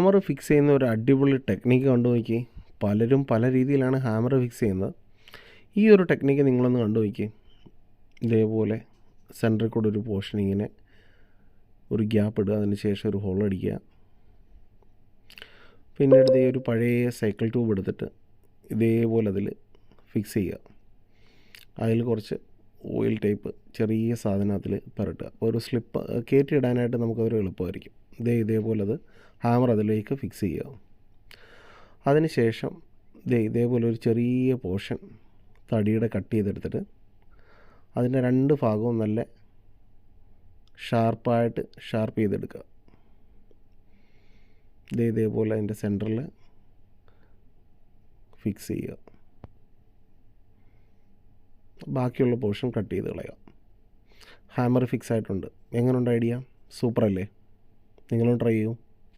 Hammer fix ചെയ്യുന്ന ഒരു അടിപൊളി ടെക്നിക്ക് കണ്ടു നോക്കി. പലരും പല രീതിയിലാണ് ഹാമർ ഫിക്സ് ചെയ്യുന്നത്. ഈ ഒരു ടെക്നിക്ക് നിങ്ങളൊന്ന് കണ്ടു നോക്കി. ഇതേപോലെ സെൻറ്ററിൽ കൂടെ ഒരു പോർഷൻ ഇങ്ങനെ ഒരു ഗ്യാപ്പ് ഇടുക, അതിന് ശേഷം ഒരു ഹോൾ അടിക്കുക. പിന്നീട് ഇതേ ഒരു പഴയ സൈക്കിൾ ട്യൂബ് എടുത്തിട്ട് ഇതേപോലെ അതിൽ ഫിക്സ് ചെയ്യുക. അതിൽ കുറച്ച് ഓയിൽ ടൈപ്പ് ചെറിയ സാധനം അതിൽ പുരട്ടുക. അപ്പോൾ ഒരു സ്ലിപ്പ് കയറ്റിയിടാനായിട്ട് നമുക്കതൊരു എളുപ്പമായിരിക്കും. ഇതേപോലെ അത് ഹാമർ അതിലേക്ക് ഫിക്സ് ചെയ്യുക. അതിന് ശേഷം ഇതേപോലെ ഒരു ചെറിയ പോർഷൻ തടിയുടെ കട്ട് ചെയ്തെടുത്തിട്ട് അതിൻ്റെ 2 ഭാഗവും നല്ല ഷാർപ്പായിട്ട് ഷാർപ്പ് ചെയ്തെടുക്കുക. ഇതേപോലെ അതിൻ്റെ സെൻറ്ററിൽ ഫിക്സ് ചെയ്യുക. ബാക്കിയുള്ള പോർഷൻ കട്ട് ചെയ്ത് കളയുക. ഹാമർ ഫിക്സ് ആയിട്ടുണ്ട്. എങ്ങനെയുണ്ട് ഐഡിയ? സൂപ്പറല്ലേ? നിങ്ങളും ട്രൈ ചെയ്യൂ.